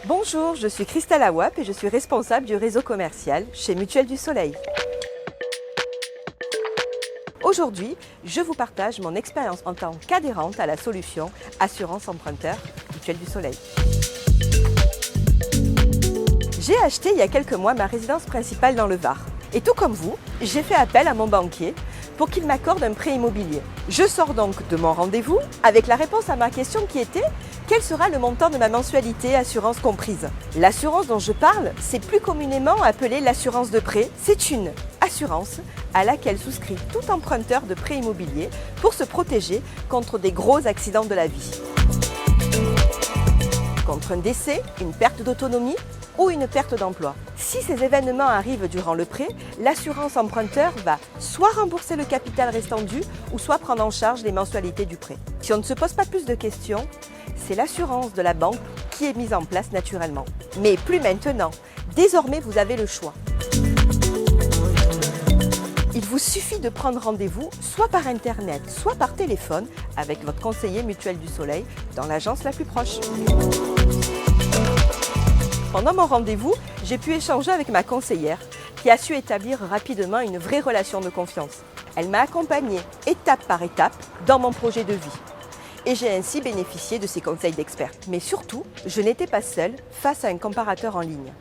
Bonjour, je suis Christelle Awap et je suis responsable du réseau commercial chez Mutuelle du Soleil. Aujourd'hui, je vous partage mon expérience en tant qu'adhérente à la solution Assurance Emprunteur Mutuelle du Soleil. J'ai acheté il y a quelques mois ma résidence principale dans le Var. Et tout comme vous, j'ai fait appel à mon banquier pour qu'il m'accorde un prêt immobilier. Je sors donc de mon rendez-vous avec la réponse à ma question qui était « Quel sera le montant de ma mensualité, assurance comprise ?» L'assurance dont je parle, c'est plus communément appelé l'assurance de prêt. C'est une assurance à laquelle souscrit tout emprunteur de prêt immobilier pour se protéger contre des gros accidents de la vie. Contre un décès, une perte d'autonomie ou une perte d'emploi. Si ces événements arrivent durant le prêt, l'assurance emprunteur va soit rembourser le capital restant dû ou soit prendre en charge les mensualités du prêt. Si on ne se pose pas plus de questions, c'est l'assurance de la banque qui est mise en place naturellement. Mais plus maintenant. Désormais, vous avez le choix. Il vous suffit de prendre rendez-vous soit par Internet, soit par téléphone avec votre conseiller Mutuelle du Soleil dans l'agence la plus proche. Pendant mon rendez-vous, j'ai pu échanger avec ma conseillère qui a su établir rapidement une vraie relation de confiance. Elle m'a accompagnée étape par étape dans mon projet de vie. Et j'ai ainsi bénéficié de ses conseils d'expert. Mais surtout, je n'étais pas seule face à un comparateur en ligne.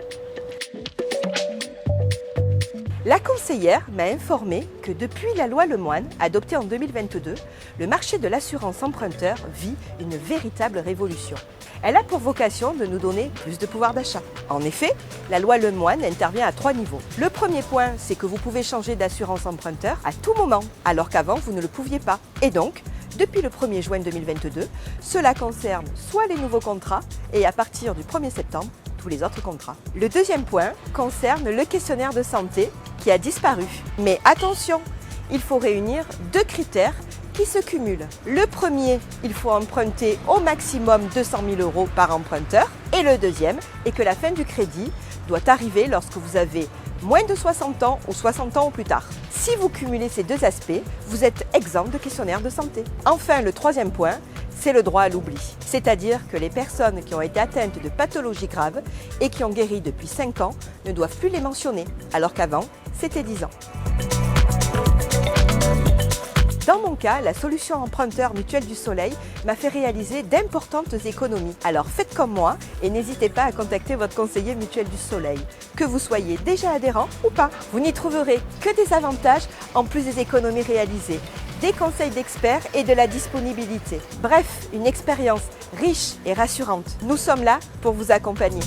La conseillère m'a informé que depuis la loi Lemoine, adoptée en 2022, le marché de l'assurance emprunteur vit une véritable révolution. Elle a pour vocation de nous donner plus de pouvoir d'achat. En effet, la loi Lemoine intervient à 3 niveaux. Le premier point, c'est que vous pouvez changer d'assurance emprunteur à tout moment, alors qu'avant, vous ne le pouviez pas. Et donc, depuis le 1er juin 2022, cela concerne soit les nouveaux contrats et à partir du 1er septembre, tous les autres contrats. Le deuxième point concerne le questionnaire de santé qui a disparu. Mais attention, il faut réunir 2 critères qui se cumulent. Le premier, il faut emprunter au maximum 200 000 € par emprunteur. Et le deuxième est que la fin du crédit doit arriver lorsque vous avez moins de 60 ans ou 60 ans ou plus tard. Si vous cumulez ces 2 aspects, vous êtes exempt de questionnaire de santé. Enfin, le troisième point, c'est le droit à l'oubli. C'est-à-dire que les personnes qui ont été atteintes de pathologies graves et qui ont guéri depuis 5 ans ne doivent plus les mentionner, alors qu'avant, c'était 10 ans. Dans mon cas, la solution emprunteur Mutuelle du Soleil m'a fait réaliser d'importantes économies. Alors faites comme moi et n'hésitez pas à contacter votre conseiller Mutuelle du Soleil, que vous soyez déjà adhérent ou pas. Vous n'y trouverez que des avantages en plus des économies réalisées, des conseils d'experts et de la disponibilité. Bref, une expérience riche et rassurante. Nous sommes là pour vous accompagner.